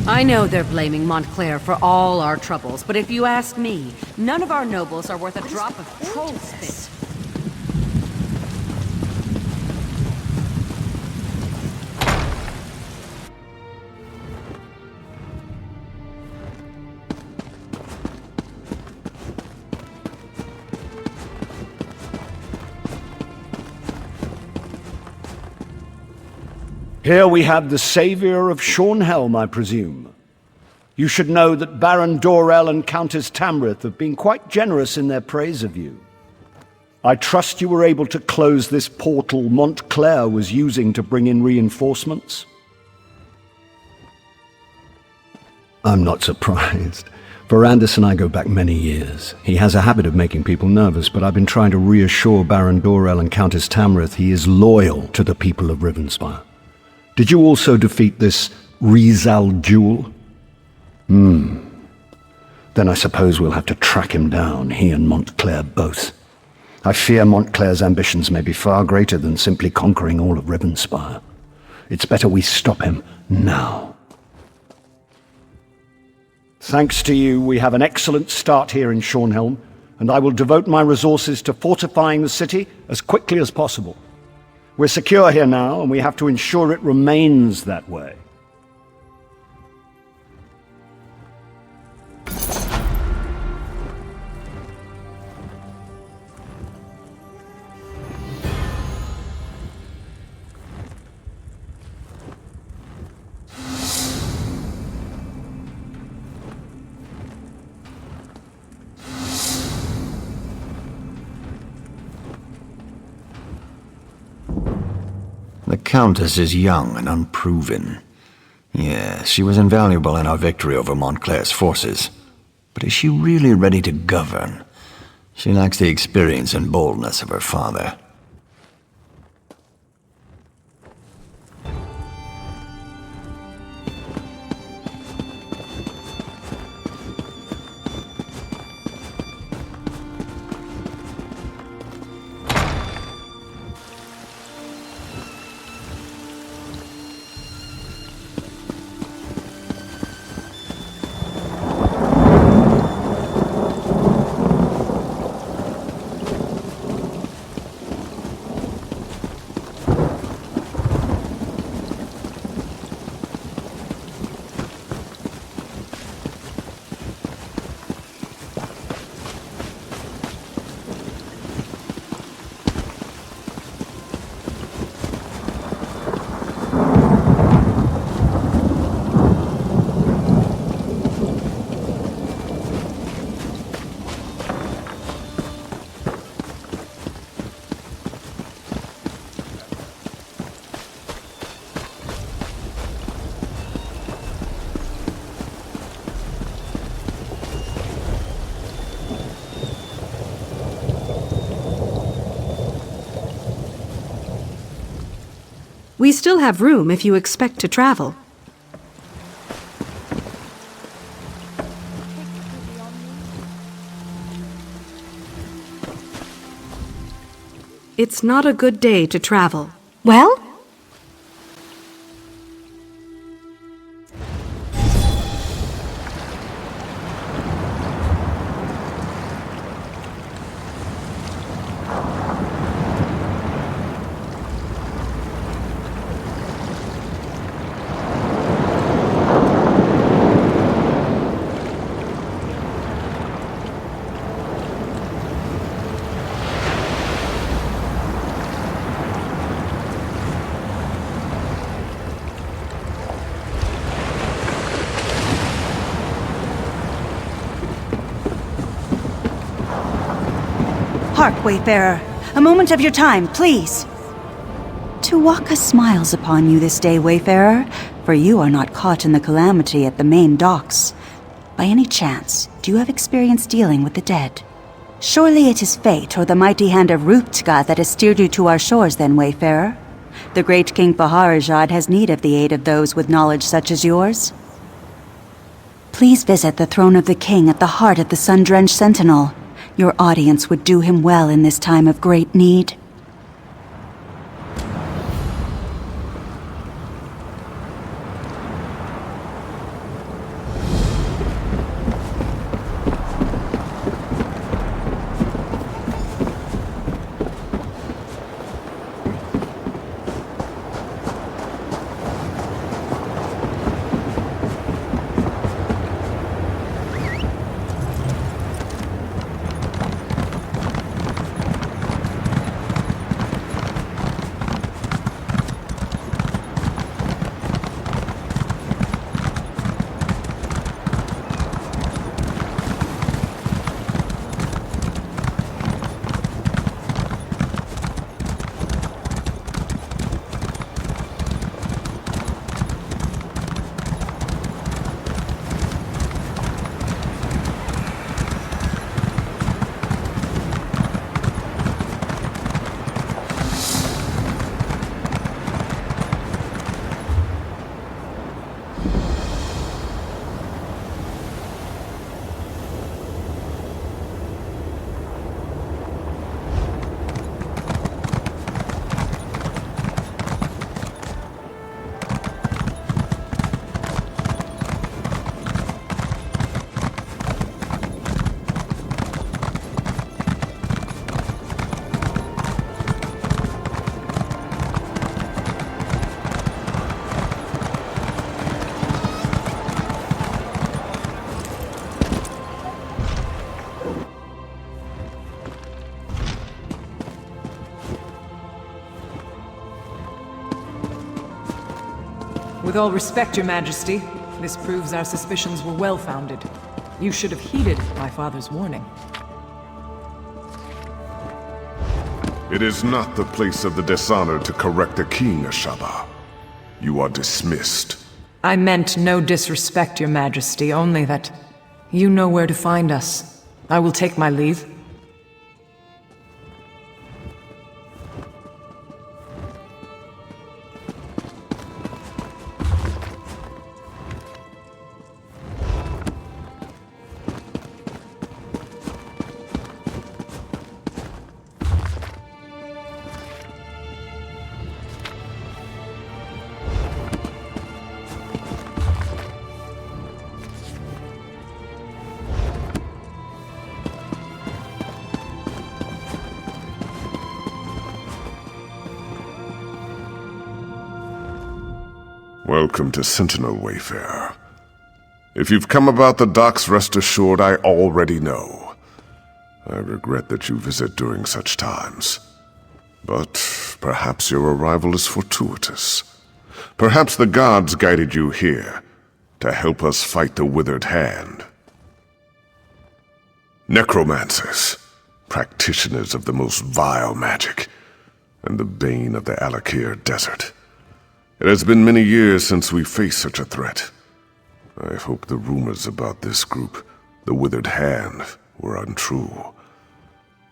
I know they're blaming Montclair for all our troubles, but if you ask me, none of our nobles are worth a drop of troll spit. Here we have the savior of Shornhelm, I presume. You should know that Baron Dorell and Countess Tamrith have been quite generous in their praise of you. I trust you were able to close this portal Montclair was using to bring in reinforcements? I'm not surprised. Verandis and I go back many years. He has a habit of making people nervous, but I've been trying to reassure Baron Dorell and Countess Tamrith he is loyal to the people of Rivenspire. Did you also defeat this Rizal Jewel? Then I suppose we'll have to track him down, he and Montclair both. I fear Montclair's ambitions may be far greater than simply conquering all of Rivenspire. It's better we stop him now. Thanks to you, we have an excellent start here in Shornhelm, and I will devote my resources to fortifying the city as quickly as possible. We're secure here now, and we have to ensure it remains that way. The Countess is young and unproven. Yes, she was invaluable in our victory over Montclair's forces. But is she really ready to govern? She lacks the experience and boldness of her father. We still have room if you expect to travel. It's not a good day to travel. Well? Hark, Wayfarer. A moment of your time, please. Tuwaka smiles upon you this day, Wayfarer, for you are not caught in the calamity at the main docks. By any chance, do you have experience dealing with the dead? Surely it is fate or the mighty hand of Ruptka that has steered you to our shores then, Wayfarer. The great King Faharajad has need of the aid of those with knowledge such as yours. Please visit the throne of the king at the heart of the sun-drenched sentinel. Your audience would do him well in this time of great need. With all respect, Your Majesty, this proves our suspicions were well-founded. You should have heeded my father's warning. It is not the place of the dishonored to correct a king, Ashaba. You are dismissed. I meant no disrespect, Your Majesty, only that you know where to find us. I will take my leave. Welcome to Sentinel, Wayfarer. If you've come about the docks, rest assured I already know. I regret that you visit during such times. But perhaps your arrival is fortuitous. Perhaps the gods guided you here to help us fight the Withered Hand. Necromancers, practitioners of the most vile magic, and the bane of the Alakir Desert. It has been many years since we faced such a threat. I hope the rumors about this group, the Withered Hand, were untrue.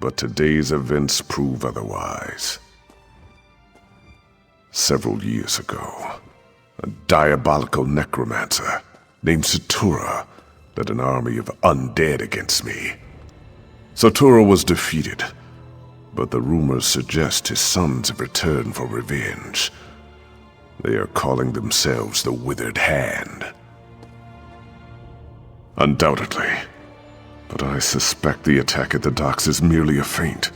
But today's events prove otherwise. Several years ago, a diabolical necromancer named Satura led an army of undead against me. Satura was defeated, but the rumors suggest his sons have returned for revenge. They are calling themselves the Withered Hand. Undoubtedly. But I suspect the attack at the docks is merely a feint.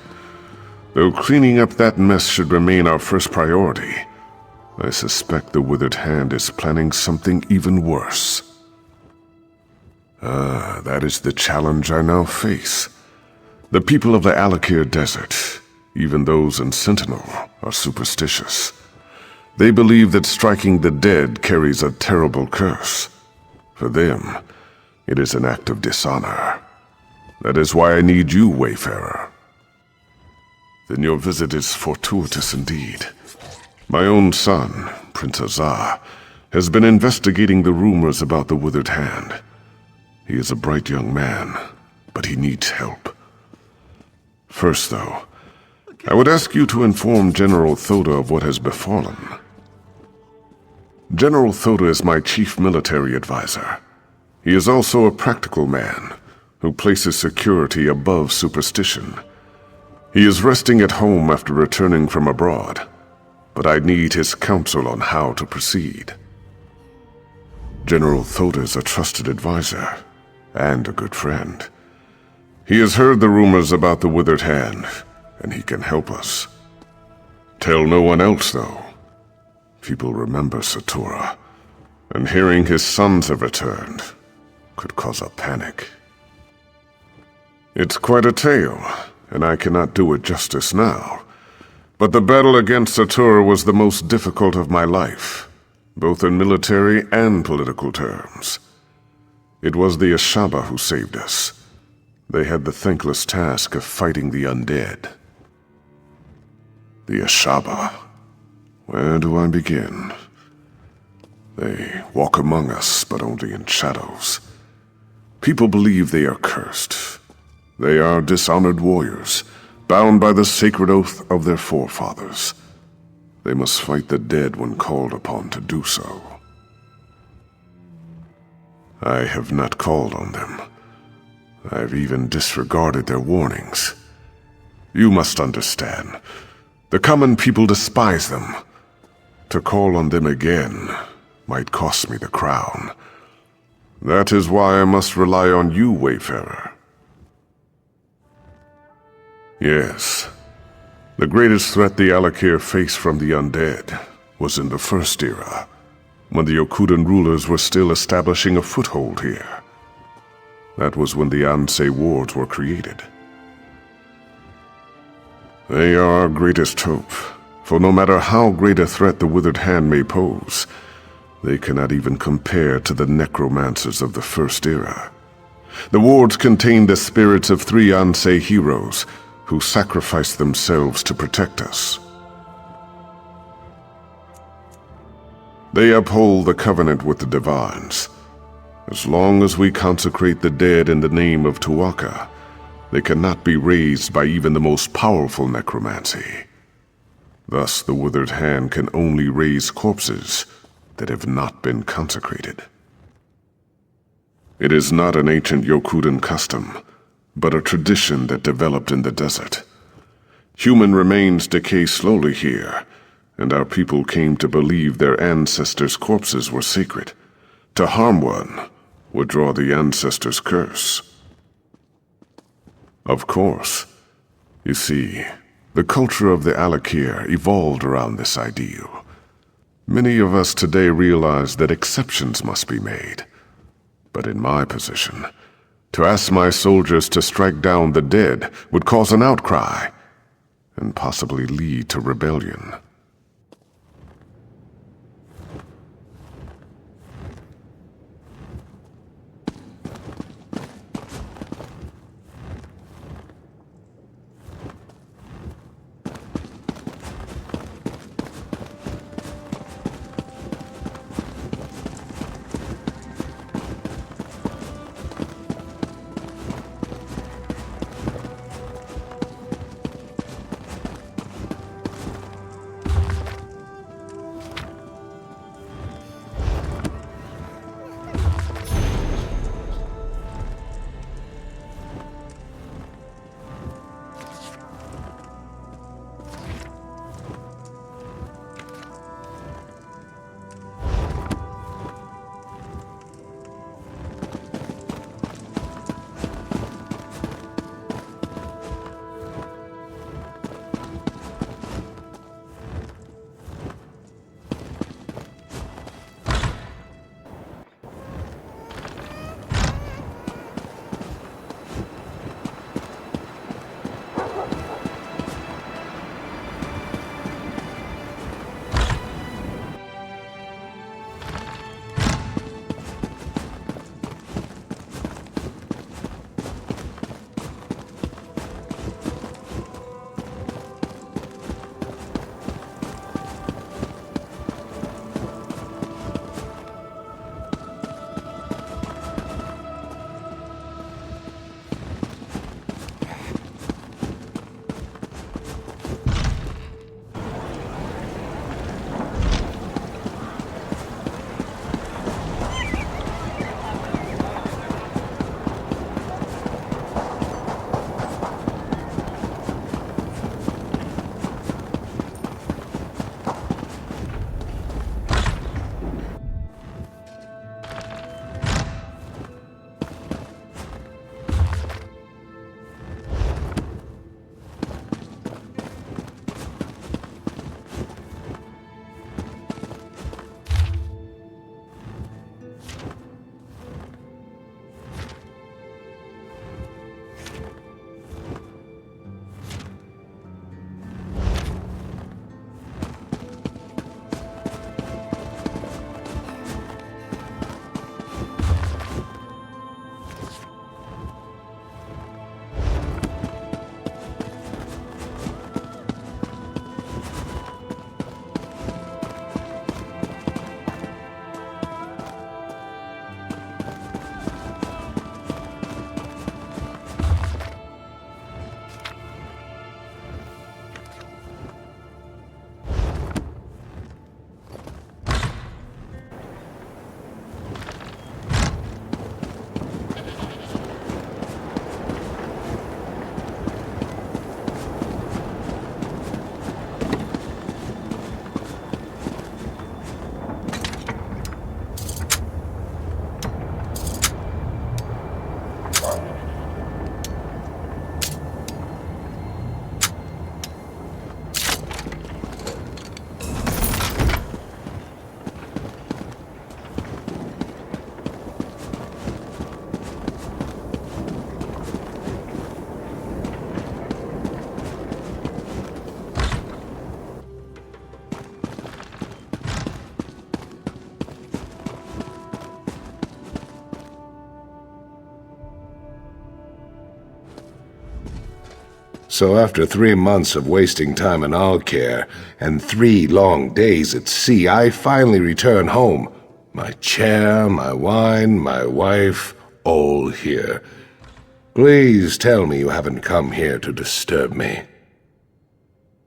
Though cleaning up that mess should remain our first priority, I suspect the Withered Hand is planning something even worse. That is the challenge I now face. The people of the Alakir Desert, even those in Sentinel, are superstitious. They believe that striking the dead carries a terrible curse. For them, it is an act of dishonor. That is why I need you, Wayfarer. Then your visit is fortuitous indeed. My own son, Prince Azar, has been investigating the rumors about the Withered Hand. He is a bright young man, but he needs help. First, though, I would ask you to inform General Thoda of what has befallen. General Thoda is my chief military advisor. He is also a practical man who places security above superstition. He is resting at home after returning from abroad, but I need his counsel on how to proceed. General Thoda is a trusted advisor and a good friend. He has heard the rumors about the Withered Hand, and he can help us. Tell no one else, though. People remember Satura, and hearing his sons have returned could cause a panic. It's quite a tale, and I cannot do it justice now. But the battle against Satura was the most difficult of my life, both in military and political terms. It was the Ashaba who saved us. They had the thankless task of fighting the undead. The Ashaba. Where do I begin? They walk among us, but only in shadows. People believe they are cursed. They are dishonored warriors, bound by the sacred oath of their forefathers. They must fight the dead when called upon to do so. I have not called on them. I've even disregarded their warnings. You must understand. The common people despise them. To call on them again might cost me the crown. That is why I must rely on you, Wayfarer. Yes. The greatest threat the Alakir faced from the undead was in the First Era, when the Yokudan rulers were still establishing a foothold here. That was when the Ansei wards were created. They are our greatest hope, for no matter how great a threat the Withered Hand may pose, they cannot even compare to the necromancers of the First Era. The wards contain the spirits of 3 Ansei heroes who sacrificed themselves to protect us. They uphold the covenant with the Divines. As long as we consecrate the dead in the name of Tuaka, they cannot be raised by even the most powerful necromancy. Thus, the Withered Hand can only raise corpses that have not been consecrated. It is not an ancient Yokudan custom, but a tradition that developed in the desert. Human remains decay slowly here, and our people came to believe their ancestors' corpses were sacred. To harm one would draw the ancestors' curse. Of course. You see, the culture of the Alakir evolved around this ideal. Many of us today realize that exceptions must be made. But in my position, to ask my soldiers to strike down the dead would cause an outcry, and possibly lead to rebellion. So after 3 months of wasting time in Alcaire and 3 long days at sea, I finally return home. My chair, my wine, my wife, all here. Please tell me you haven't come here to disturb me.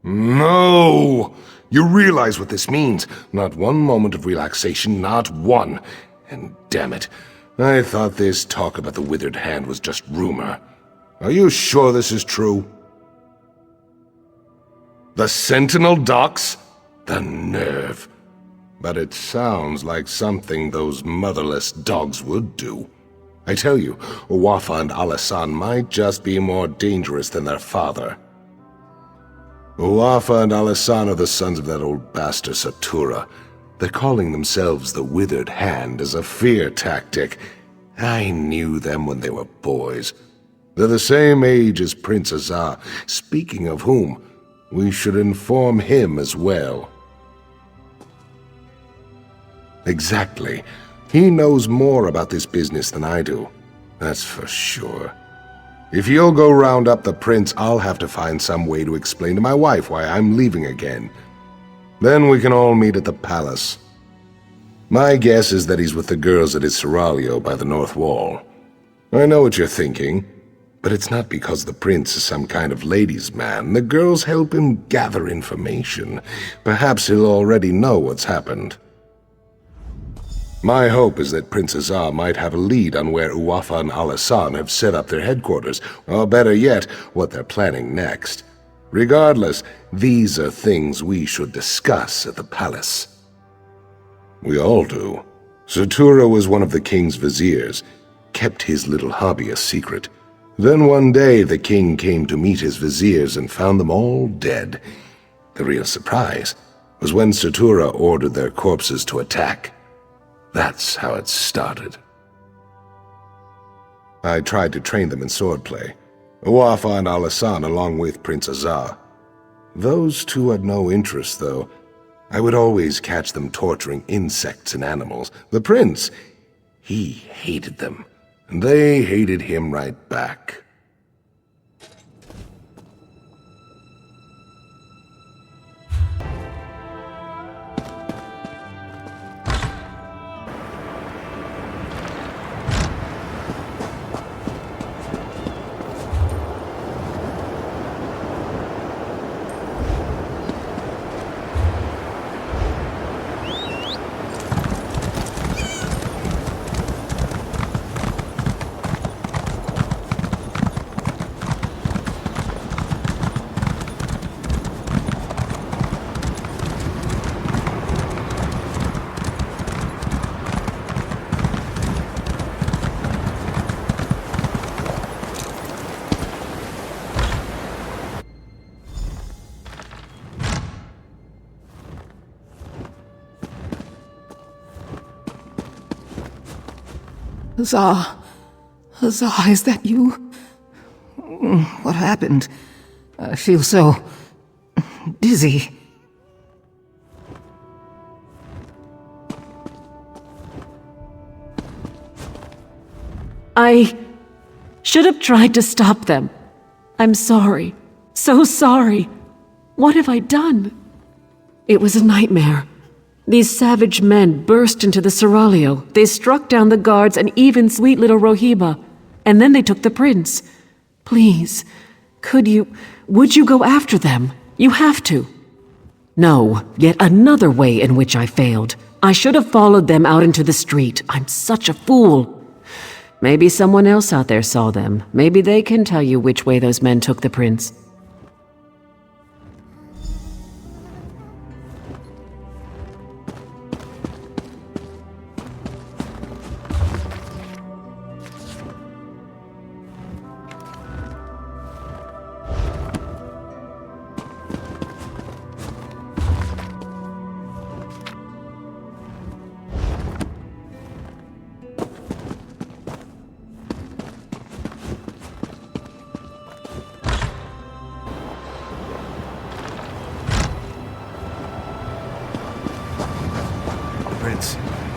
No! You realize what this means. Not one moment of relaxation, not one. And damn it, I thought this talk about the withered hand was just rumor. Are you sure this is true? The Sentinel docks? The nerve. But it sounds like something those motherless dogs would do. I tell you, Uwafa and Alasan might just be more dangerous than their father. Uwafa and Alasan are the sons of that old bastard Satura. They're calling themselves the Withered Hand as a fear tactic. I knew them when they were boys. They're the same age as Prince Azar. Speaking of whom, we should inform him as well. Exactly. He knows more about this business than I do. That's for sure. If you'll go round up the prince, I'll have to find some way to explain to my wife why I'm leaving again. Then we can all meet at the palace. My guess is that he's with the girls at his seraglio by the north wall. I know what you're thinking, but it's not because the prince is some kind of ladies' man. The girls help him gather information. Perhaps he'll already know what's happened. My hope is that Prince Azar might have a lead on where Uwafa and Alasan have set up their headquarters, or better yet, what they're planning next. Regardless, these are things we should discuss at the palace. We all do. Satura was one of the king's viziers, kept his little hobby a secret. Then one day the king came to meet his viziers and found them all dead. The real surprise was when Satura ordered their corpses to attack. That's how it started. I tried to train them in swordplay. Uwafa and Alasan along with Prince Azar. Those two had no interest, though. I would always catch them torturing insects and animals. The prince, he hated them, and they hated him right back. Azar, is that you? What happened? I feel so dizzy. I should have tried to stop them. I'm sorry. So sorry. What have I done? It was a nightmare. These savage men burst into the seraglio. They struck down the guards and even sweet little Rohiba. And then they took the prince. Please, would you go after them? You have to. No, yet another way in which I failed. I should have followed them out into the street. I'm such a fool. Maybe someone else out there saw them. Maybe they can tell you which way those men took the prince.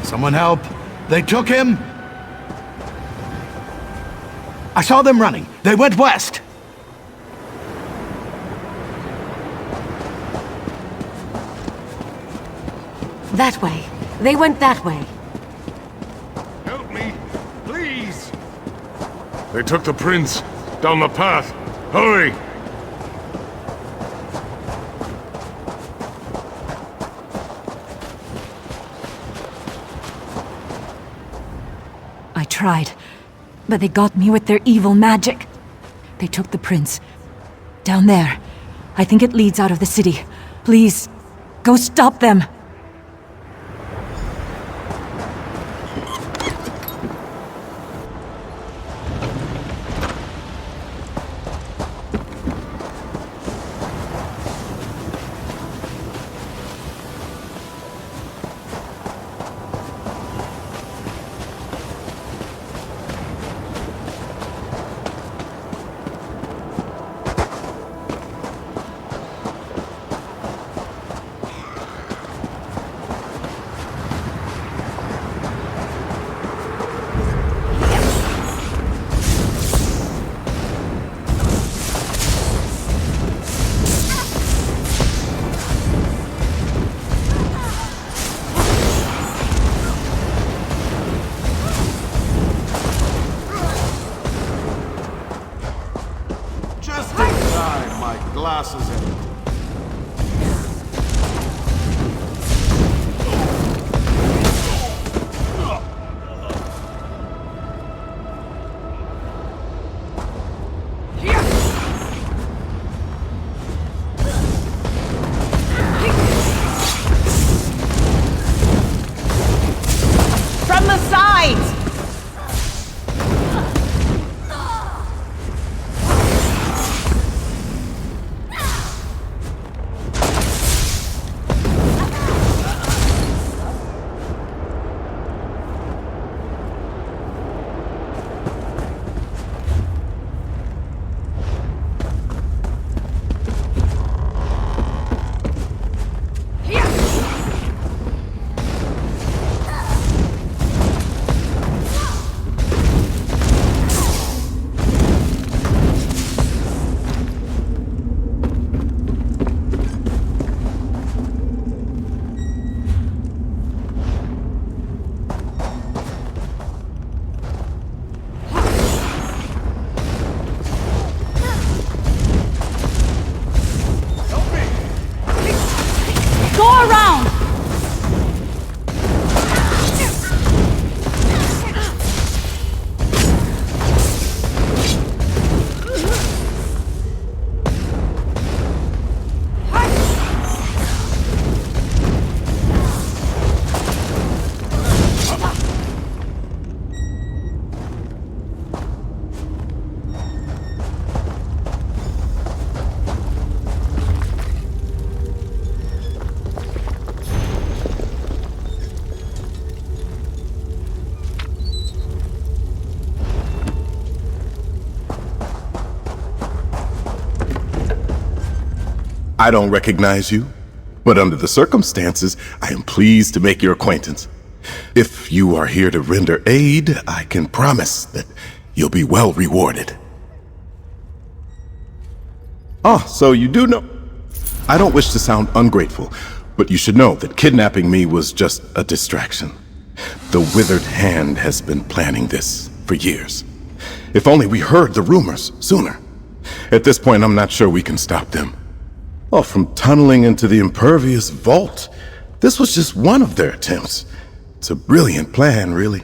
Someone help! They took him! I saw them running. They went west! That way. They went that way. Help me, please! They took the prince down the path. Hurry! I tried, but they got me with their evil magic. They took the prince. Down there. I think it leads out of the city. Please, go stop them! Just in time, my glasses in. From the sides! Go around! I don't recognize you, but under the circumstances, I am pleased to make your acquaintance. If you are here to render aid, I can promise that you'll be well rewarded. Ah, so you do know. I don't wish to sound ungrateful, but you should know that kidnapping me was just a distraction. The Withered Hand has been planning this for years. If only we heard the rumors sooner. At this point, I'm not sure we can stop them. Oh, from tunneling into the impervious vault. This was just one of their attempts. It's a brilliant plan, really.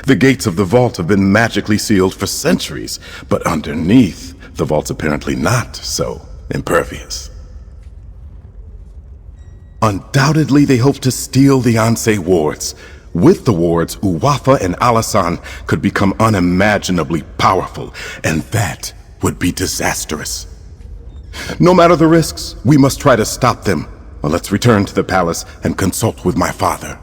The gates of the vault have been magically sealed for centuries, but underneath, the vault's apparently not so impervious. Undoubtedly, they hope to steal the Ansei wards. With the wards, Uwafa and Alasan could become unimaginably powerful, and that would be disastrous. No matter the risks, we must try to stop them. Well, let's return to the palace and consult with my father.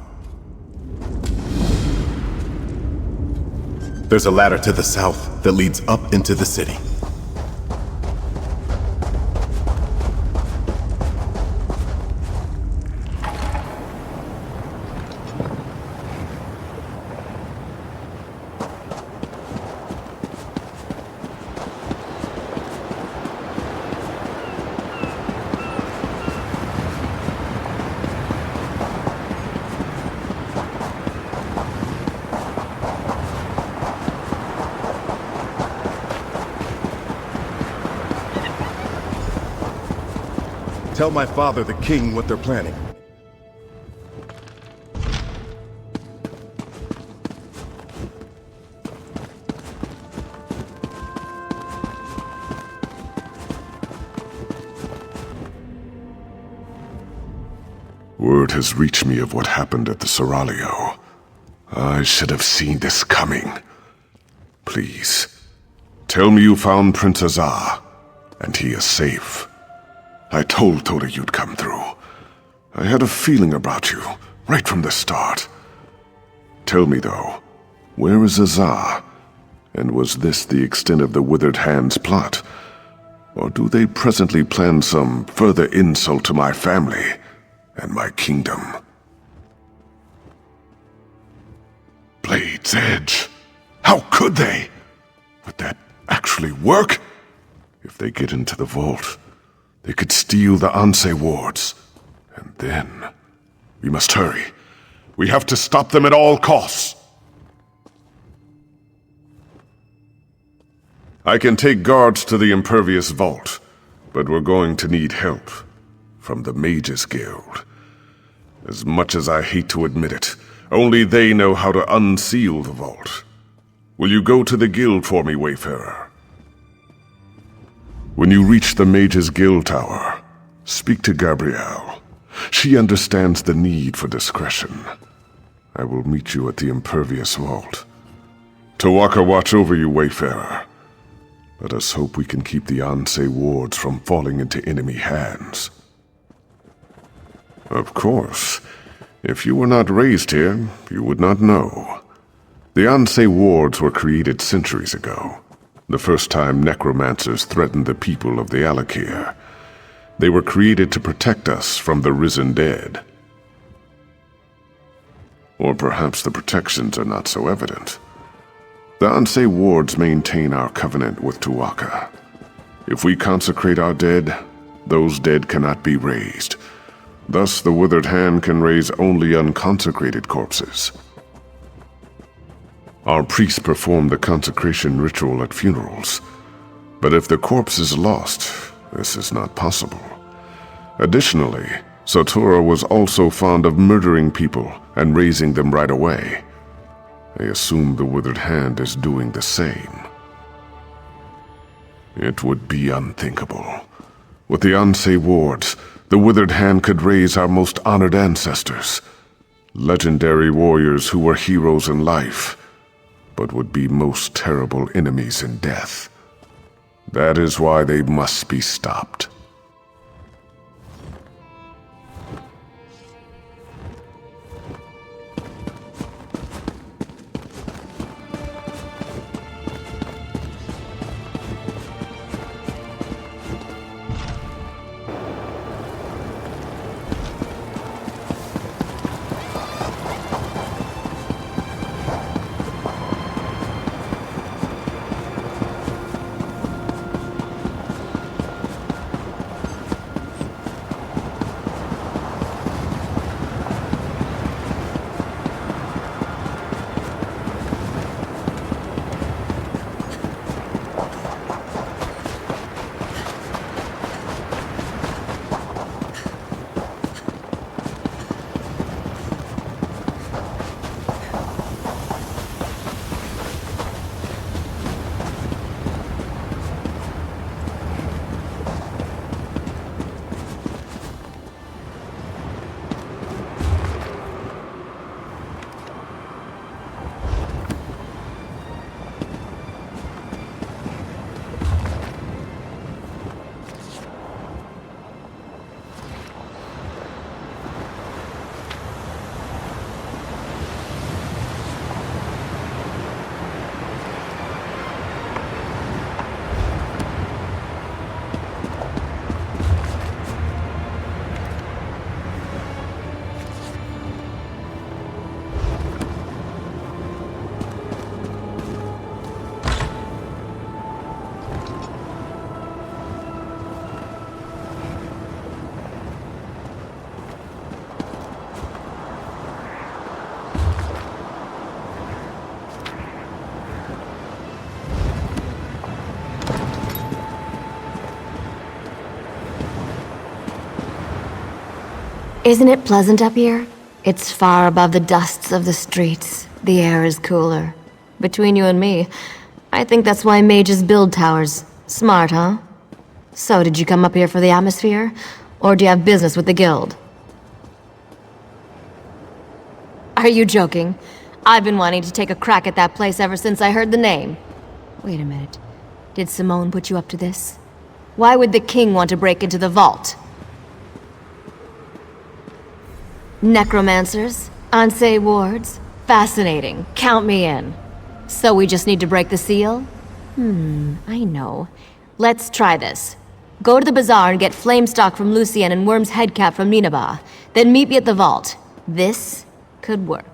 There's a ladder to the south that leads up into the city. Tell my father, the king, what they're planning. Word has reached me of what happened at the Seraglio. I should have seen this coming. Please, tell me you found Prince Azar, and he is safe. I told Toda you'd come through. I had a feeling about you, right from the start. Tell me, though, where is Azar? And was this the extent of the Withered Hand's plot? Or do they presently plan some further insult to my family and my kingdom? Blade's Edge. How could they? Would that actually work? If they get into the vault, they could steal the Anse wards. And then... we must hurry. We have to stop them at all costs. I can take guards to the Impervious Vault, but we're going to need help from the Mages Guild. As much as I hate to admit it, only they know how to unseal the vault. Will you go to the guild for me, Wayfarer? When you reach the Mages Guild Tower, speak to Gabrielle. She understands the need for discretion. I will meet you at the Impervious Vault. Tawaka watch over you, Wayfarer. Let us hope we can keep the Anse wards from falling into enemy hands. Of course. If you were not raised here, you would not know. The Anse wards were created centuries ago, the first time necromancers threatened the people of the Alakir. They were created to protect us from the risen dead. Or perhaps the protections are not so evident. The Anse wards maintain our covenant with Tuwaka. If we consecrate our dead, those dead cannot be raised. Thus, the Withered Hand can raise only unconsecrated corpses. Our priests perform the consecration ritual at funerals, but if the corpse is lost, this is not possible. Additionally, Satora was also fond of murdering people and raising them right away. I assume the Withered Hand is doing the same. It would be unthinkable. With the Anse wards, the Withered Hand could raise our most honored ancestors, legendary warriors who were heroes in life, but would be most terrible enemies in death. That is why they must be stopped. Isn't it pleasant up here? It's far above the dusts of the streets. The air is cooler. Between you and me, I think that's why mages build towers. Smart, huh? So, did you come up here for the atmosphere? Or do you have business with the guild? Are you joking? I've been wanting to take a crack at that place ever since I heard the name. Wait a minute. Did Simone put you up to this? Why would the king want to break into the vault? Necromancers? Ansei wards? Fascinating. Count me in. So we just need to break the seal? I know. Let's try this. Go to the bazaar and get flame stock from Lucien and Worm's headcap from Ninaba. Then meet me at the vault. This could work.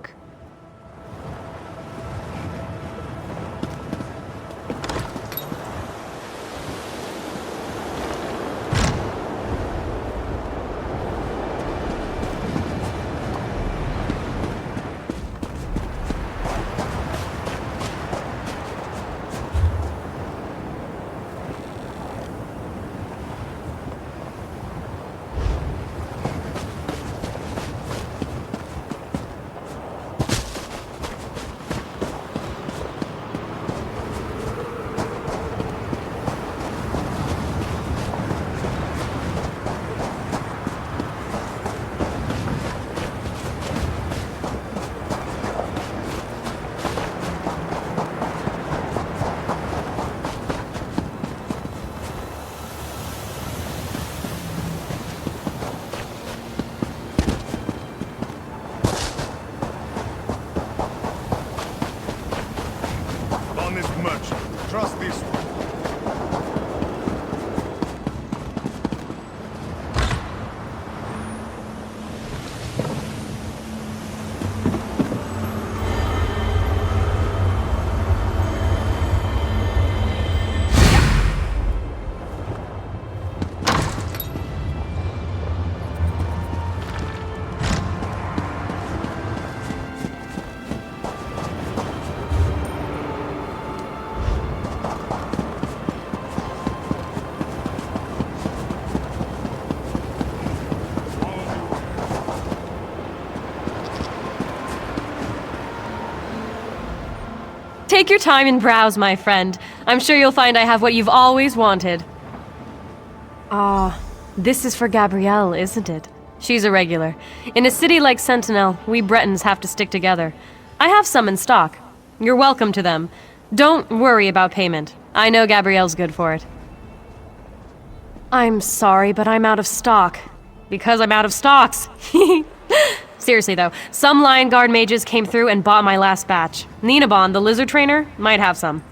Trust this one. Take your time and browse, my friend. I'm sure you'll find I have what you've always wanted. This is for Gabrielle, isn't it? She's a regular. In a city like Sentinel, we Bretons have to stick together. I have some in stock. You're welcome to them. Don't worry about payment. I know Gabrielle's good for it. I'm sorry, but I'm out of stock. Because I'm out of stocks. Seriously though, some Lion Guard mages came through and bought my last batch. Ninabon, the lizard trainer, might have some.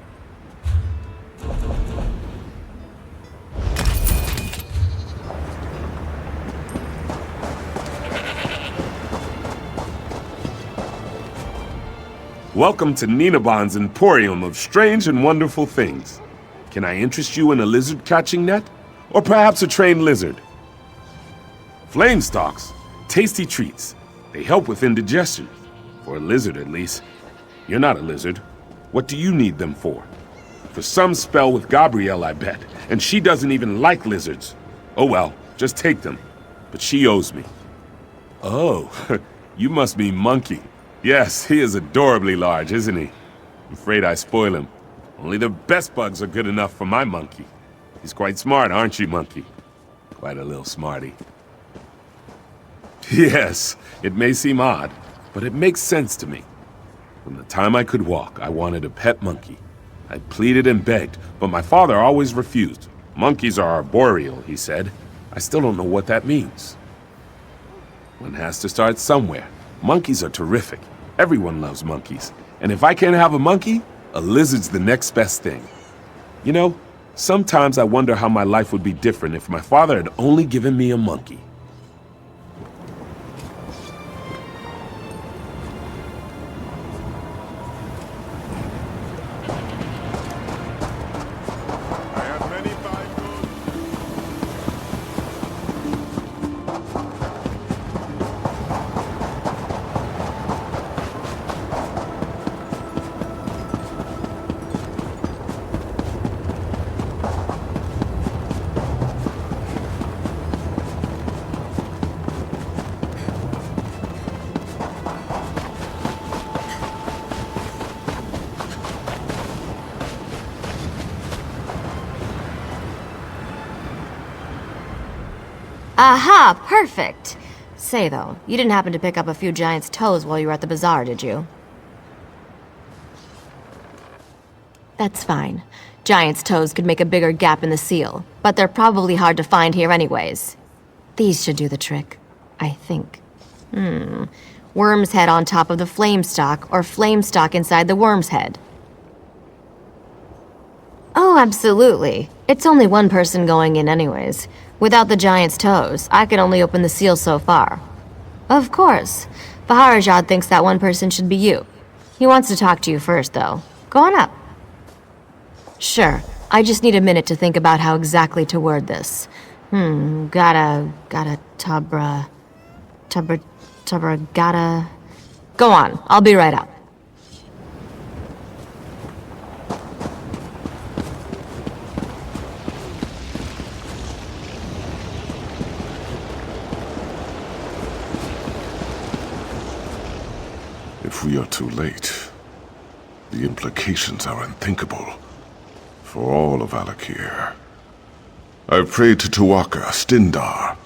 Welcome to Ninabon's Emporium of strange and wonderful things. Can I interest you in a lizard catching net? Or perhaps a trained lizard? Flame stalks, tasty treats. They help with indigestion. For a lizard, at least. You're not a lizard. What do you need them for? For some spell with Gabrielle, I bet. And she doesn't even like lizards. Oh well, just take them. But she owes me. Oh, you must mean Monkey. Yes, he is adorably large, isn't he? I'm afraid I spoil him. Only the best bugs are good enough for my Monkey. He's quite smart, aren't you, Monkey? Quite a little smarty. Yes, it may seem odd, but it makes sense to me. From the time I could walk, I wanted a pet monkey. I pleaded and begged, but my father always refused. Monkeys are arboreal, he said. I still don't know what that means. One has to start somewhere. Monkeys are terrific. Everyone loves monkeys. And if I can't have a monkey, a lizard's the next best thing. You know, sometimes I wonder how my life would be different if my father had only given me a monkey. Aha, perfect! Say though, you didn't happen to pick up a few giant's toes while you were at the bazaar, did you? That's fine. Giant's toes could make a bigger gap in the seal, but they're probably hard to find here anyways. These should do the trick, I think. Worm's head on top of the flame stalk, or flame stalk inside the worm's head. Oh, absolutely. It's only one person going in anyways. Without the giant's toes, I could only open the seal so far. Of course. Baharajad thinks that one person should be you. He wants to talk to you first, though. Go on up. Sure. I just need a minute to think about how exactly to word this. Gotta Go on. I'll be right up. If we are too late, the implications are unthinkable for all of Alakir. I've prayed to Tuwaka, Stindar,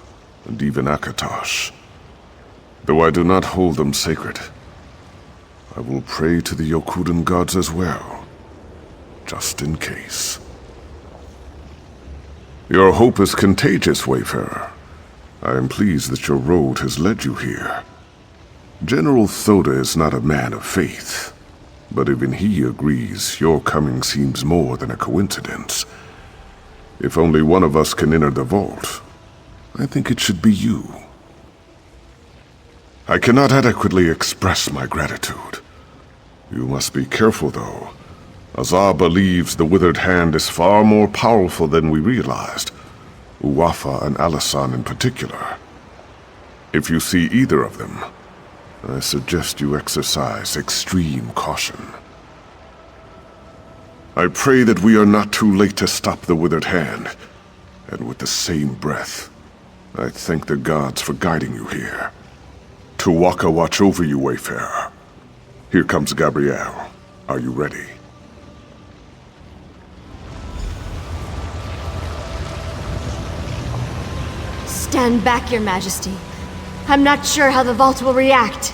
and even Akatosh. Though I do not hold them sacred, I will pray to the Yokudan gods as well, just in case. Your hope is contagious, Wayfarer. I am pleased that your road has led you here. General Thoda is not a man of faith, but even he agrees your coming seems more than a coincidence. If only one of us can enter the vault, I think it should be you. I cannot adequately express my gratitude. You must be careful, though. Azar believes the Withered Hand is far more powerful than we realized, Uwafa and Alasan in particular. If you see either of them, I suggest you exercise extreme caution. I pray that we are not too late to stop the Withered Hand, and with the same breath, I thank the gods for guiding you here. Tuwaka watch over you, Wayfarer. Here comes Gabrielle. Are you ready? Stand back, Your Majesty. I'm not sure how the vault will react.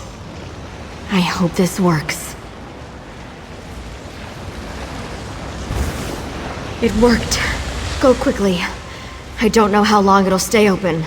I hope this works. It worked. Go quickly. I don't know how long it'll stay open.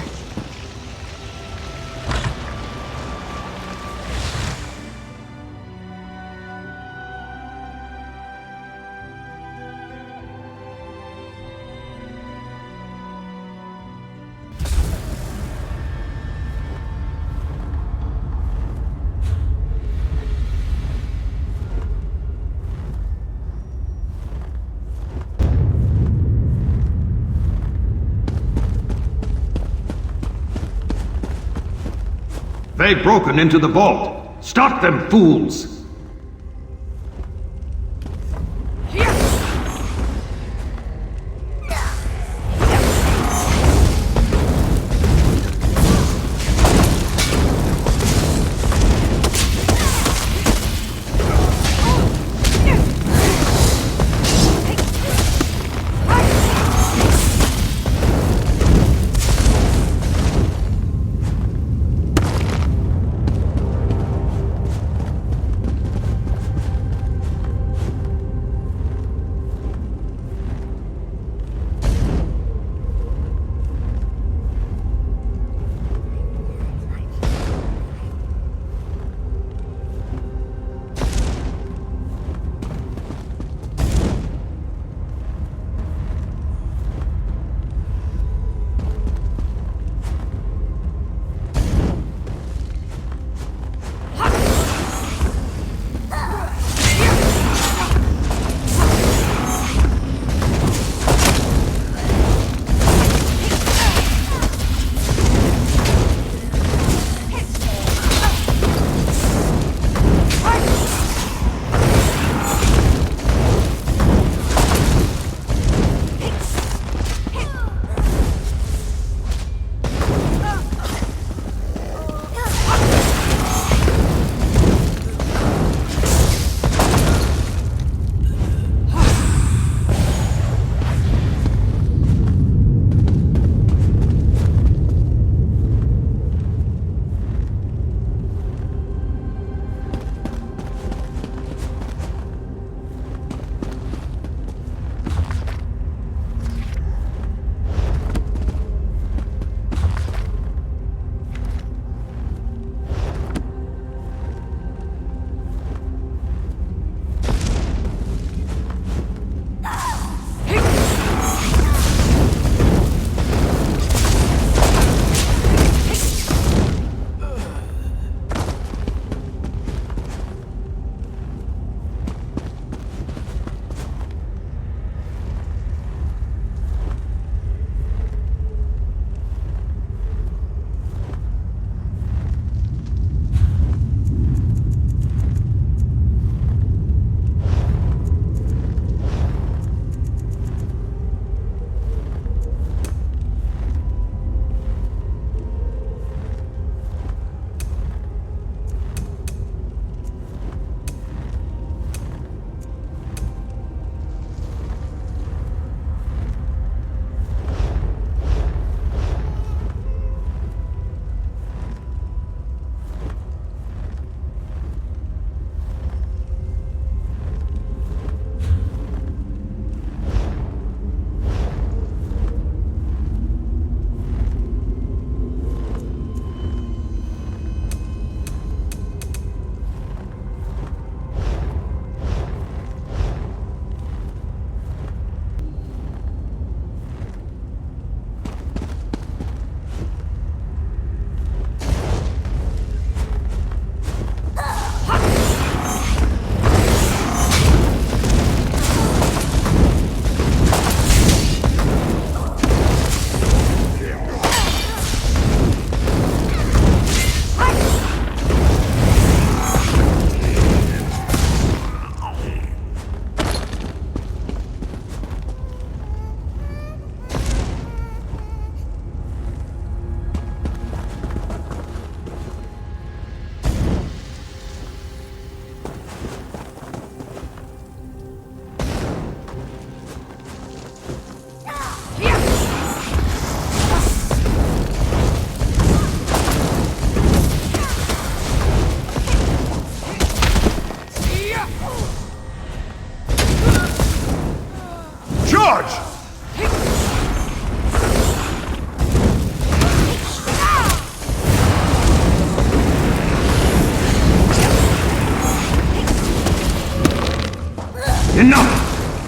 They've broken into the vault. Stop them, fools!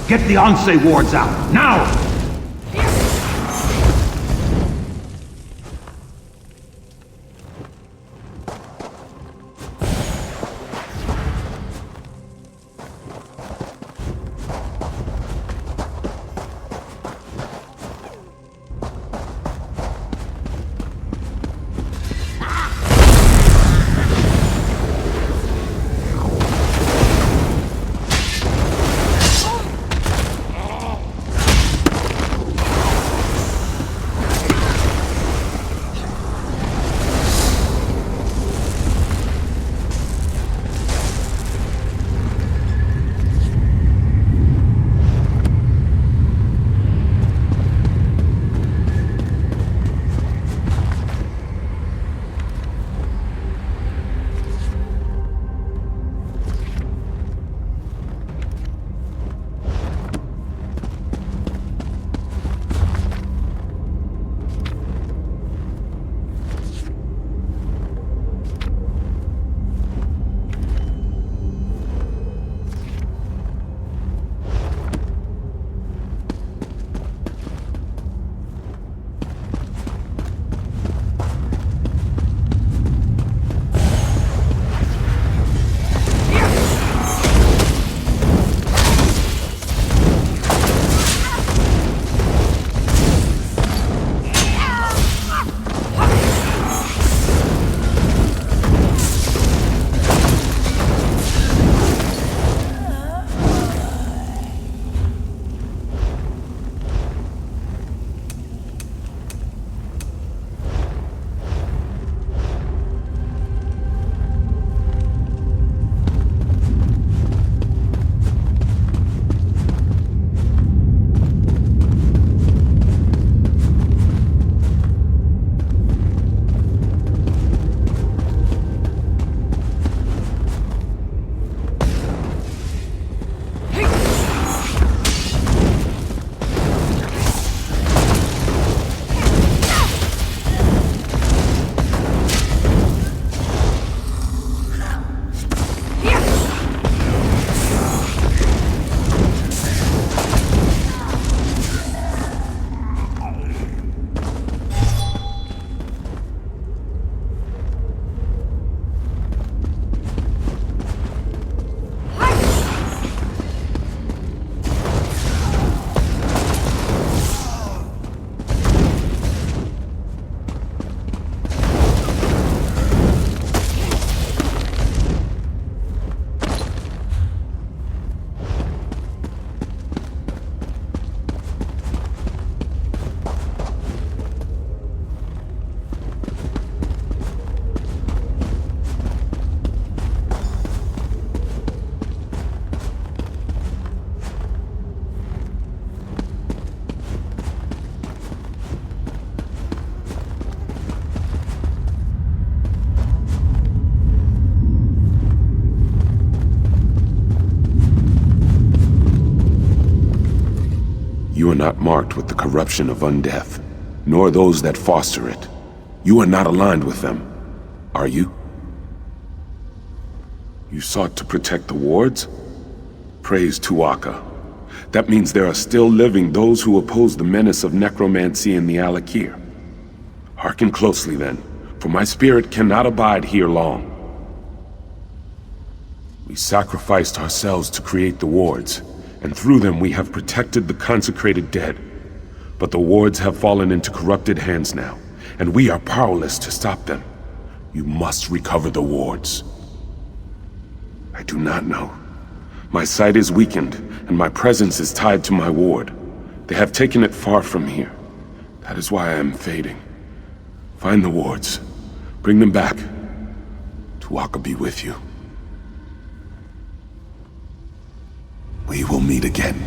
Get the Anse wards out, now! You are not marked with the corruption of undeath, nor those that foster it. You are not aligned with them, are you? You sought to protect the wards? Praise Tuaka. That means there are still living those who oppose the menace of necromancy in the Alakir. Hearken closely then, for my spirit cannot abide here long. We sacrificed ourselves to create the wards, and through them we have protected the consecrated dead. But the wards have fallen into corrupted hands now, and we are powerless to stop them. You must recover the wards. I do not know. My sight is weakened, and my presence is tied to my ward. They have taken it far from here. That is why I am fading. Find the wards. Bring them back. Tuaka be with you. We will meet again.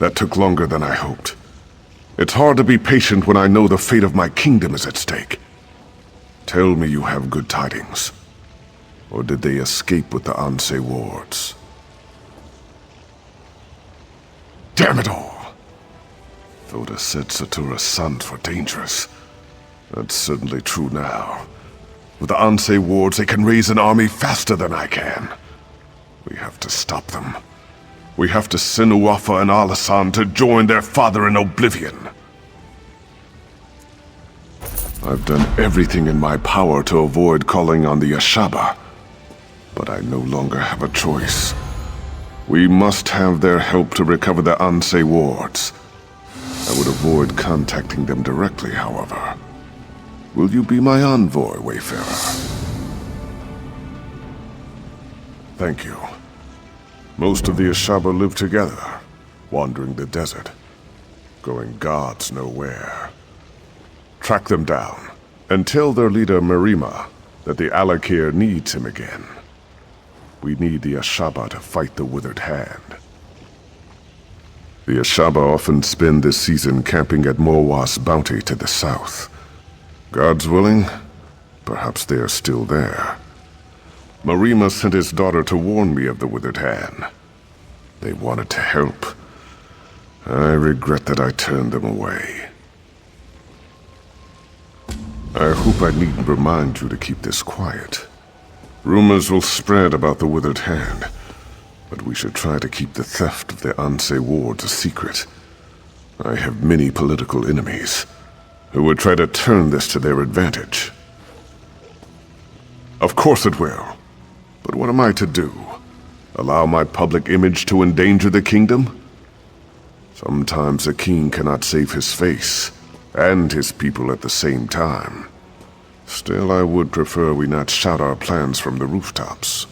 That took longer than I hoped. It's hard to be patient when I know the fate of my kingdom is at stake. Tell me you have good tidings. Or did they escape with the Anse wards? Damn it all! Thoda said Satura's sons were dangerous. That's certainly true now. With the Anse wards, they can raise an army faster than I can. We have to stop them. We have to send Uafa and Alasan to join their father in oblivion. I've done everything in my power to avoid calling on the Ashaba, but I no longer have a choice. We must have their help to recover the Anse wards. I would avoid contacting them directly, however. Will you be my envoy, Wayfarer? Thank you. Most of the Ashaba live together, wandering the desert, going gods know where. Track them down, and tell their leader Marima that the Alakir needs him again. We need the Ashaba to fight the Withered Hand. The Ashaba often spend this season camping at Morwa's bounty to the south. God's willing, perhaps they are still there. Marima sent his daughter to warn me of the Withered Hand. They wanted to help. I regret that I turned them away. I hope I needn't remind you to keep this quiet. Rumors will spread about the Withered Hand, but we should try to keep the theft of the Anse wards a secret. I have many political enemies who would try to turn this to their advantage. Of course it will. But what am I to do? Allow my public image to endanger the kingdom? Sometimes a king cannot save his face and his people at the same time. Still, I would prefer we not shout our plans from the rooftops.